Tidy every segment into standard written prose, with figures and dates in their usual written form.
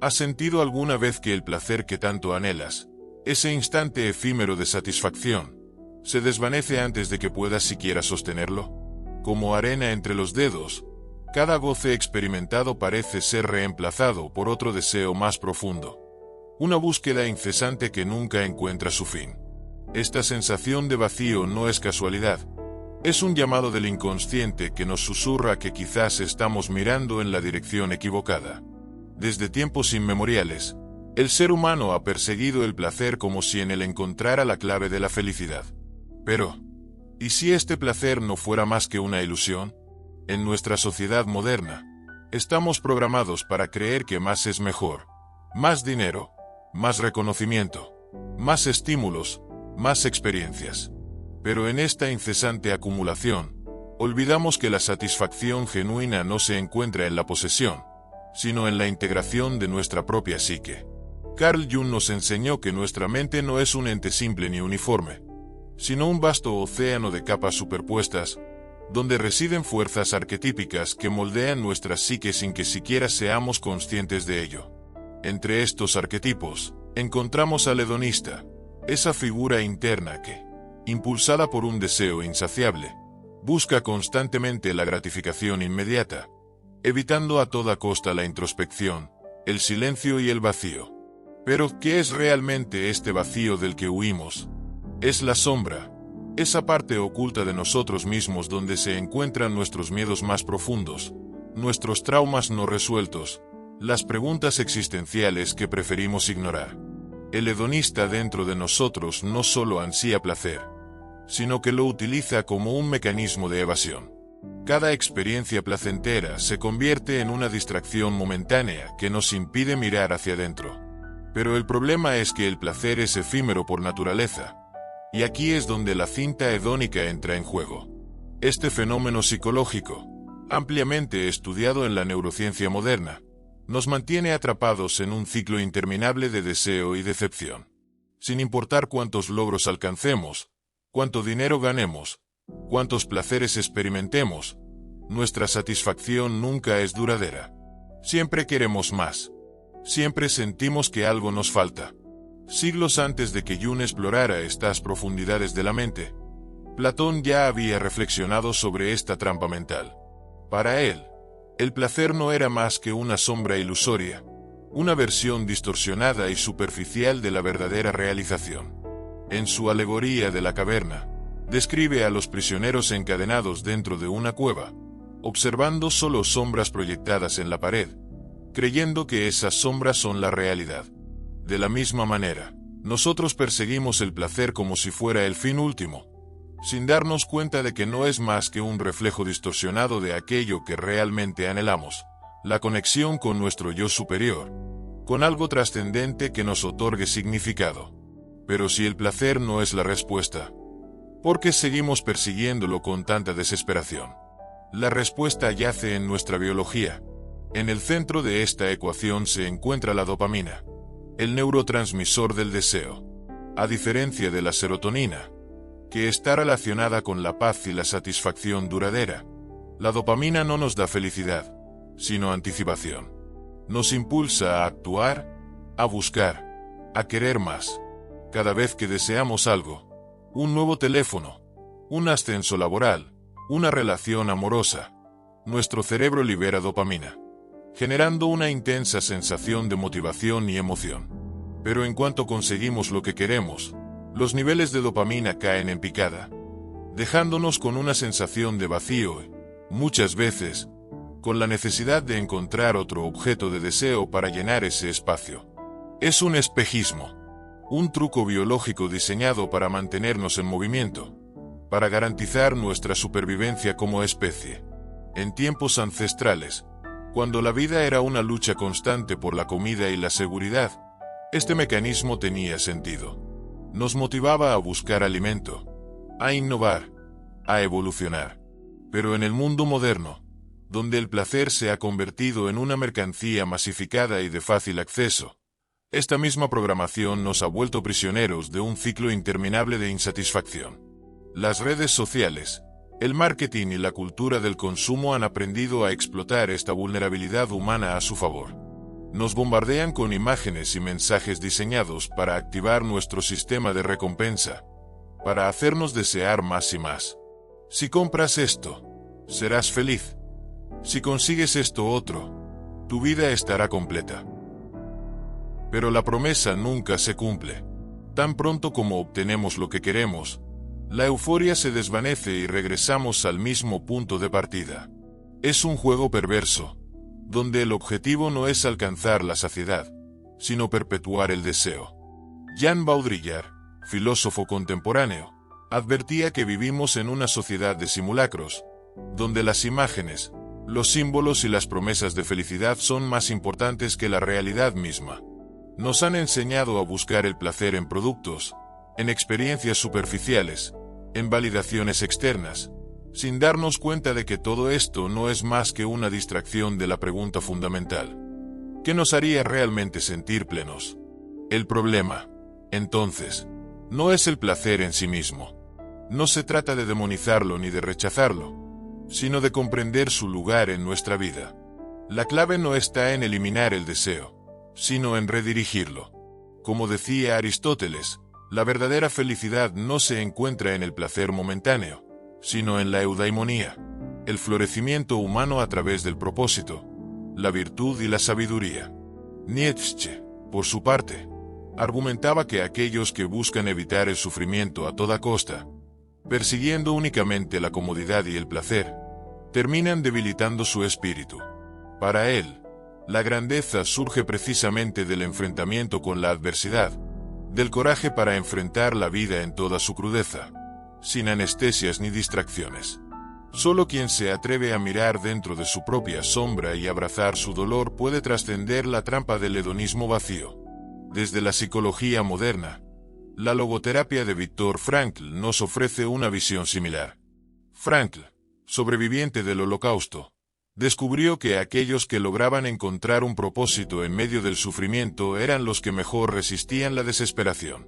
¿Has sentido alguna vez que el placer que tanto anhelas, ese instante efímero de satisfacción, se desvanece antes de que puedas siquiera sostenerlo? Como arena entre los dedos, cada goce experimentado parece ser reemplazado por otro deseo más profundo. Una búsqueda incesante que nunca encuentra su fin. Esta sensación de vacío no es casualidad. Es un llamado del inconsciente que nos susurra que quizás estamos mirando en la dirección equivocada. Desde tiempos inmemoriales, el ser humano ha perseguido el placer como si en él encontrara la clave de la felicidad. Pero, ¿y si este placer no fuera más que una ilusión? En nuestra sociedad moderna, estamos programados para creer que más es mejor. Más dinero, más reconocimiento, más estímulos, más experiencias. Pero en esta incesante acumulación, olvidamos que la satisfacción genuina no se encuentra en la posesión, sino en la integración de nuestra propia psique. Carl Jung nos enseñó que nuestra mente no es un ente simple ni uniforme, sino un vasto océano de capas superpuestas, donde residen fuerzas arquetípicas que moldean nuestra psique sin que siquiera seamos conscientes de ello. Entre estos arquetipos, encontramos al hedonista, esa figura interna que, impulsada por un deseo insaciable, busca constantemente la gratificación inmediata, evitando a toda costa la introspección, el silencio y el vacío. Pero, ¿qué es realmente este vacío del que huimos? Es la sombra, esa parte oculta de nosotros mismos donde se encuentran nuestros miedos más profundos, nuestros traumas no resueltos, las preguntas existenciales que preferimos ignorar. El hedonista dentro de nosotros no solo ansía placer, sino que lo utiliza como un mecanismo de evasión. Cada experiencia placentera se convierte en una distracción momentánea que nos impide mirar hacia adentro. Pero el problema es que el placer es efímero por naturaleza, y aquí es donde la cinta hedónica entra en juego. Este fenómeno psicológico, ampliamente estudiado en la neurociencia moderna, nos mantiene atrapados en un ciclo interminable de deseo y decepción. Sin importar cuántos logros alcancemos, cuánto dinero ganemos, cuántos placeres experimentemos, nuestra satisfacción nunca es duradera. Siempre queremos más. Siempre sentimos que algo nos falta. Siglos antes de que Jung explorara estas profundidades de la mente, Platón ya había reflexionado sobre esta trampa mental. Para él, el placer no era más que una sombra ilusoria, una versión distorsionada y superficial de la verdadera realización. En su alegoría de la caverna, describe a los prisioneros encadenados dentro de una cueva, observando solo sombras proyectadas en la pared, creyendo que esas sombras son la realidad. De la misma manera, nosotros perseguimos el placer como si fuera el fin último, sin darnos cuenta de que no es más que un reflejo distorsionado de aquello que realmente anhelamos, la conexión con nuestro yo superior, con algo trascendente que nos otorgue significado. Pero si el placer no es la respuesta, ¿por qué seguimos persiguiéndolo con tanta desesperación? La respuesta yace en nuestra biología. En el centro de esta ecuación se encuentra la dopamina, el neurotransmisor del deseo. A diferencia de la serotonina, que está relacionada con la paz y la satisfacción duradera, la dopamina no nos da felicidad, sino anticipación. Nos impulsa a actuar, a buscar, a querer más. Cada vez que deseamos algo, un nuevo teléfono, un ascenso laboral, una relación amorosa, nuestro cerebro libera dopamina, generando una intensa sensación de motivación y emoción. Pero en cuanto conseguimos lo que queremos, los niveles de dopamina caen en picada, dejándonos con una sensación de vacío, muchas veces, con la necesidad de encontrar otro objeto de deseo para llenar ese espacio. Es un espejismo, un truco biológico diseñado para mantenernos en movimiento, para garantizar nuestra supervivencia como especie. En tiempos ancestrales, cuando la vida era una lucha constante por la comida y la seguridad, este mecanismo tenía sentido. Nos motivaba a buscar alimento, a innovar, a evolucionar. Pero en el mundo moderno, donde el placer se ha convertido en una mercancía masificada y de fácil acceso, esta misma programación nos ha vuelto prisioneros de un ciclo interminable de insatisfacción. Las redes sociales, el marketing y la cultura del consumo han aprendido a explotar esta vulnerabilidad humana a su favor. Nos bombardean con imágenes y mensajes diseñados para activar nuestro sistema de recompensa, para hacernos desear más y más. Si compras esto, serás feliz. Si consigues esto otro, tu vida estará completa. Pero la promesa nunca se cumple. Tan pronto como obtenemos lo que queremos, la euforia se desvanece y regresamos al mismo punto de partida. Es un juego perverso, donde el objetivo no es alcanzar la saciedad, sino perpetuar el deseo. Jean Baudrillard, filósofo contemporáneo, advertía que vivimos en una sociedad de simulacros, donde las imágenes, los símbolos y las promesas de felicidad son más importantes que la realidad misma. Nos han enseñado a buscar el placer en productos, en experiencias superficiales, en validaciones externas, sin darnos cuenta de que todo esto no es más que una distracción de la pregunta fundamental: ¿qué nos haría realmente sentir plenos? El problema, entonces, no es el placer en sí mismo. No se trata de demonizarlo ni de rechazarlo, sino de comprender su lugar en nuestra vida. La clave no está en eliminar el deseo, sino en redirigirlo. Como decía Aristóteles, la verdadera felicidad no se encuentra en el placer momentáneo, sino en la eudaimonía, el florecimiento humano a través del propósito, la virtud y la sabiduría. Nietzsche, por su parte, argumentaba que aquellos que buscan evitar el sufrimiento a toda costa, persiguiendo únicamente la comodidad y el placer, terminan debilitando su espíritu. Para él, la grandeza surge precisamente del enfrentamiento con la adversidad, del coraje para enfrentar la vida en toda su crudeza, sin anestesias ni distracciones. Solo quien se atreve a mirar dentro de su propia sombra y abrazar su dolor puede trascender la trampa del hedonismo vacío. Desde la psicología moderna, la logoterapia de Viktor Frankl nos ofrece una visión similar. Frankl, sobreviviente del Holocausto, descubrió que aquellos que lograban encontrar un propósito en medio del sufrimiento eran los que mejor resistían la desesperación.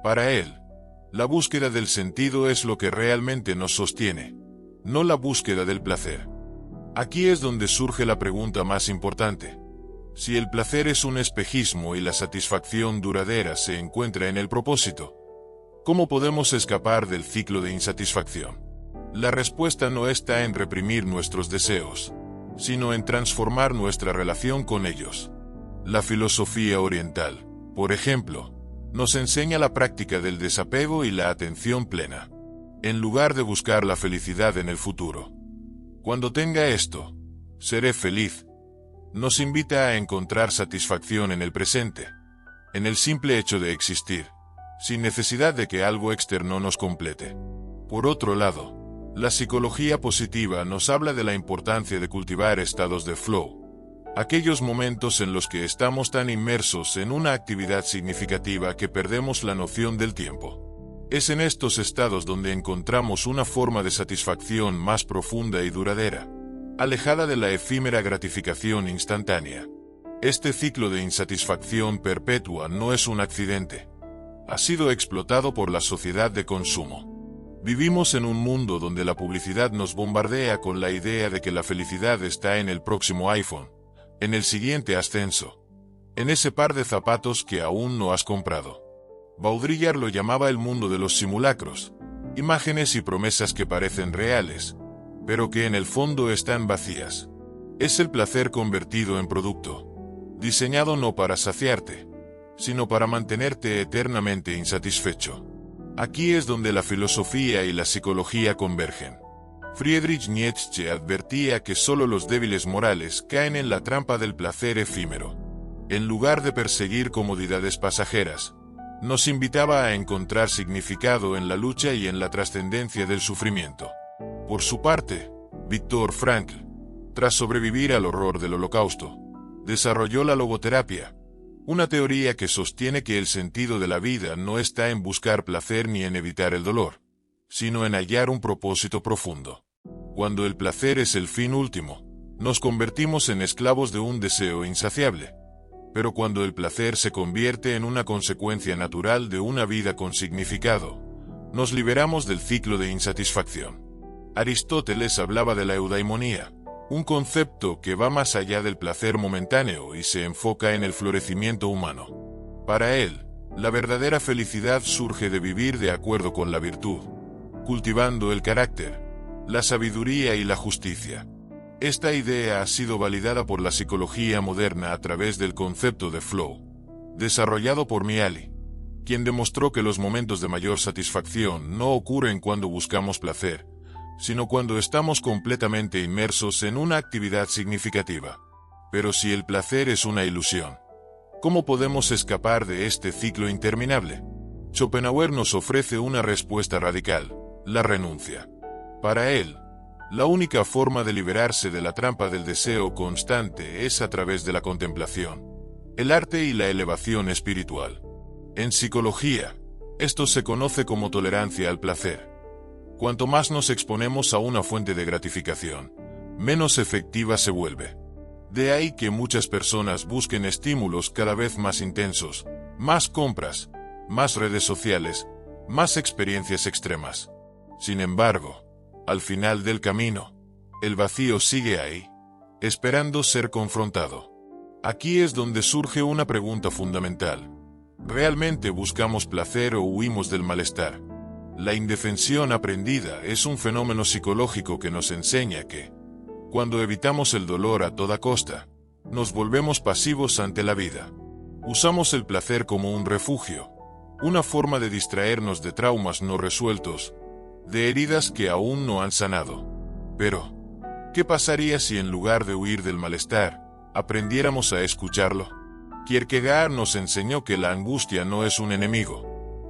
Para él, la búsqueda del sentido es lo que realmente nos sostiene, no la búsqueda del placer. Aquí es donde surge la pregunta más importante. Si el placer es un espejismo y la satisfacción duradera se encuentra en el propósito, ¿cómo podemos escapar del ciclo de insatisfacción? La respuesta no está en reprimir nuestros deseos, sino en transformar nuestra relación con ellos. La filosofía oriental, por ejemplo, nos enseña la práctica del desapego y la atención plena, en lugar de buscar la felicidad en el futuro. Cuando tenga esto, seré feliz. Nos invita a encontrar satisfacción en el presente, en el simple hecho de existir, sin necesidad de que algo externo nos complete. Por otro lado, la psicología positiva nos habla de la importancia de cultivar estados de flow, aquellos momentos en los que estamos tan inmersos en una actividad significativa que perdemos la noción del tiempo. Es en estos estados donde encontramos una forma de satisfacción más profunda y duradera, alejada de la efímera gratificación instantánea. Este ciclo de insatisfacción perpetua no es un accidente. Ha sido explotado por la sociedad de consumo. Vivimos en un mundo donde la publicidad nos bombardea con la idea de que la felicidad está en el próximo iPhone, en el siguiente ascenso, en ese par de zapatos que aún no has comprado. Baudrillard lo llamaba el mundo de los simulacros, imágenes y promesas que parecen reales, pero que en el fondo están vacías. Es el placer convertido en producto, diseñado no para saciarte, sino para mantenerte eternamente insatisfecho. Aquí es donde la filosofía y la psicología convergen. Friedrich Nietzsche advertía que solo los débiles morales caen en la trampa del placer efímero. En lugar de perseguir comodidades pasajeras, nos invitaba a encontrar significado en la lucha y en la trascendencia del sufrimiento. Por su parte, Viktor Frankl, tras sobrevivir al horror del Holocausto, desarrolló la logoterapia, una teoría que sostiene que el sentido de la vida no está en buscar placer ni en evitar el dolor, sino en hallar un propósito profundo. Cuando el placer es el fin último, nos convertimos en esclavos de un deseo insaciable. Pero cuando el placer se convierte en una consecuencia natural de una vida con significado, nos liberamos del ciclo de insatisfacción. Aristóteles hablaba de la eudaimonía, Un concepto que va más allá del placer momentáneo y se enfoca en el florecimiento humano. Para él, la verdadera felicidad surge de vivir de acuerdo con la virtud, cultivando el carácter, la sabiduría y la justicia. Esta idea ha sido validada por la psicología moderna a través del concepto de flow, desarrollado por Mihaly, quien demostró que los momentos de mayor satisfacción no ocurren cuando buscamos placer, sino cuando estamos completamente inmersos en una actividad significativa. Pero si el placer es una ilusión, ¿cómo podemos escapar de este ciclo interminable? Schopenhauer nos ofrece una respuesta radical: la renuncia. Para él, la única forma de liberarse de la trampa del deseo constante es a través de la contemplación, el arte y la elevación espiritual. En psicología, esto se conoce como tolerancia al placer. Cuanto más nos exponemos a una fuente de gratificación, menos efectiva se vuelve. De ahí que muchas personas busquen estímulos cada vez más intensos, más compras, más redes sociales, más experiencias extremas. Sin embargo, al final del camino, el vacío sigue ahí, esperando ser confrontado. Aquí es donde surge una pregunta fundamental. ¿Realmente buscamos placer o huimos del malestar? La indefensión aprendida es un fenómeno psicológico que nos enseña que, cuando evitamos el dolor a toda costa, nos volvemos pasivos ante la vida. Usamos el placer como un refugio, una forma de distraernos de traumas no resueltos, de heridas que aún no han sanado. Pero, ¿qué pasaría si en lugar de huir del malestar, aprendiéramos a escucharlo? Kierkegaard nos enseñó que la angustia no es un enemigo,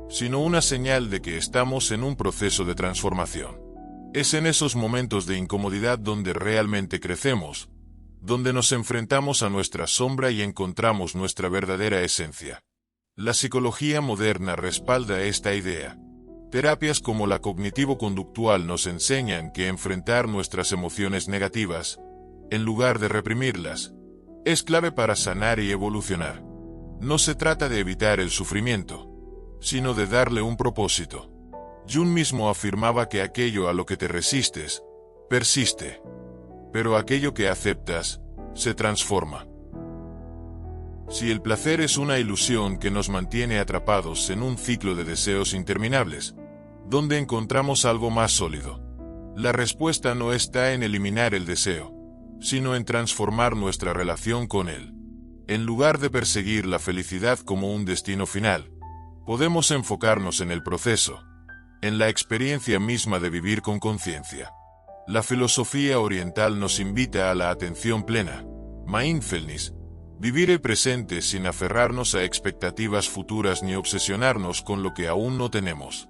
sino una señal de que estamos en un proceso de transformación. Es en esos momentos de incomodidad donde realmente crecemos, donde nos enfrentamos a nuestra sombra y encontramos nuestra verdadera esencia. La psicología moderna respalda esta idea. Terapias como la cognitivo-conductual nos enseñan que enfrentar nuestras emociones negativas, en lugar de reprimirlas, es clave para sanar y evolucionar. No se trata de evitar el sufrimiento, sino de darle un propósito. Jung mismo afirmaba que aquello a lo que te resistes, persiste, pero aquello que aceptas, se transforma. Si el placer es una ilusión que nos mantiene atrapados en un ciclo de deseos interminables, ¿dónde encontramos algo más sólido? La respuesta no está en eliminar el deseo, sino en transformar nuestra relación con él. En lugar de perseguir la felicidad como un destino final, podemos enfocarnos en el proceso, en la experiencia misma de vivir con conciencia. La filosofía oriental nos invita a la atención plena, mindfulness, vivir el presente sin aferrarnos a expectativas futuras ni obsesionarnos con lo que aún no tenemos.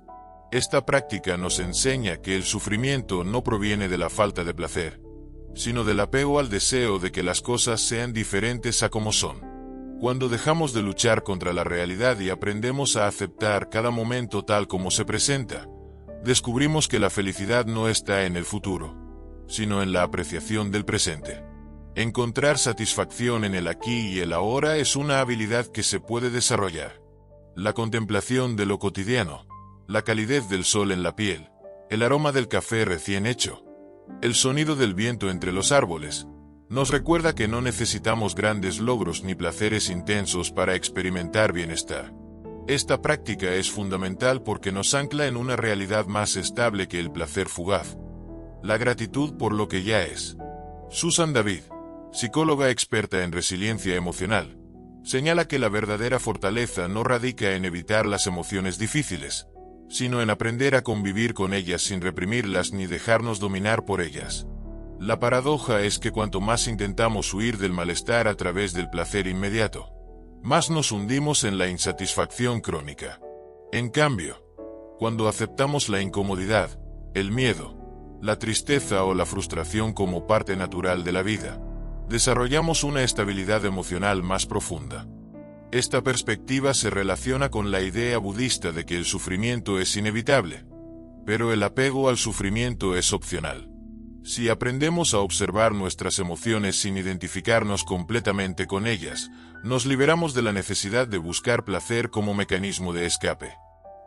Esta práctica nos enseña que el sufrimiento no proviene de la falta de placer, sino del apego al deseo de que las cosas sean diferentes a como son. Cuando dejamos de luchar contra la realidad y aprendemos a aceptar cada momento tal como se presenta, descubrimos que la felicidad no está en el futuro, sino en la apreciación del presente. Encontrar satisfacción en el aquí y el ahora es una habilidad que se puede desarrollar. La contemplación de lo cotidiano, la calidez del sol en la piel, el aroma del café recién hecho, el sonido del viento entre los árboles, nos recuerda que no necesitamos grandes logros ni placeres intensos para experimentar bienestar. Esta práctica es fundamental porque nos ancla en una realidad más estable que el placer fugaz. La gratitud por lo que ya es. Susan David, psicóloga experta en resiliencia emocional, señala que la verdadera fortaleza no radica en evitar las emociones difíciles, sino en aprender a convivir con ellas sin reprimirlas ni dejarnos dominar por ellas. La paradoja es que cuanto más intentamos huir del malestar a través del placer inmediato, más nos hundimos en la insatisfacción crónica. En cambio, cuando aceptamos la incomodidad, el miedo, la tristeza o la frustración como parte natural de la vida, desarrollamos una estabilidad emocional más profunda. Esta perspectiva se relaciona con la idea budista de que el sufrimiento es inevitable, pero el apego al sufrimiento es opcional. Si aprendemos a observar nuestras emociones sin identificarnos completamente con ellas, nos liberamos de la necesidad de buscar placer como mecanismo de escape.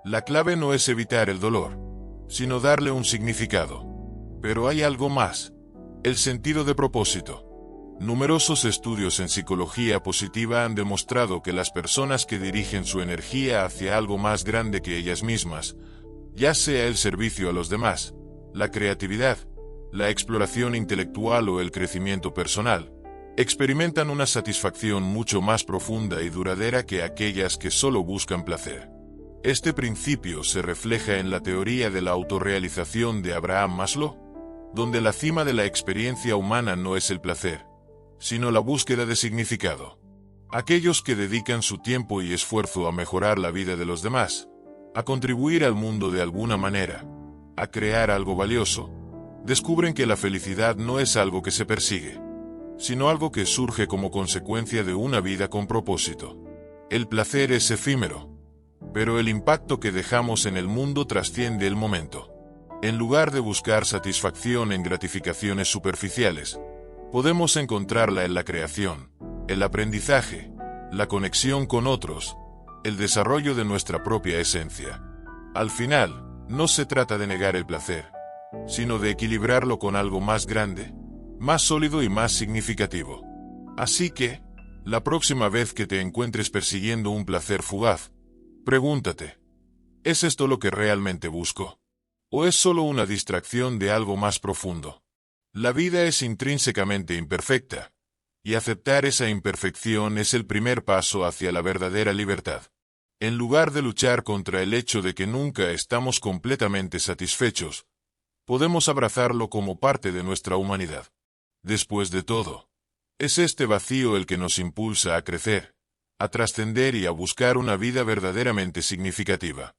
La clave no es evitar el dolor, sino darle un significado. Pero hay algo más. El sentido de propósito. Numerosos estudios en psicología positiva han demostrado que las personas que dirigen su energía hacia algo más grande que ellas mismas, ya sea el servicio a los demás, la creatividad, la exploración intelectual o el crecimiento personal, experimentan una satisfacción mucho más profunda y duradera que aquellas que solo buscan placer. Este principio se refleja en la teoría de la autorrealización de Abraham Maslow, donde la cima de la experiencia humana no es el placer, sino la búsqueda de significado. Aquellos que dedican su tiempo y esfuerzo a mejorar la vida de los demás, a contribuir al mundo de alguna manera, a crear algo valioso, descubren que la felicidad no es algo que se persigue, sino algo que surge como consecuencia de una vida con propósito. El placer es efímero, pero el impacto que dejamos en el mundo trasciende el momento. En lugar de buscar satisfacción en gratificaciones superficiales, podemos encontrarla en la creación, el aprendizaje, la conexión con otros, el desarrollo de nuestra propia esencia. Al final, no se trata de negar el placer, sino de equilibrarlo con algo más grande, más sólido y más significativo. Así que, la próxima vez que te encuentres persiguiendo un placer fugaz, pregúntate, ¿es esto lo que realmente busco? ¿O es solo una distracción de algo más profundo? La vida es intrínsecamente imperfecta, y aceptar esa imperfección es el primer paso hacia la verdadera libertad. En lugar de luchar contra el hecho de que nunca estamos completamente satisfechos, podemos abrazarlo como parte de nuestra humanidad. Después de todo, es este vacío el que nos impulsa a crecer, a trascender y a buscar una vida verdaderamente significativa.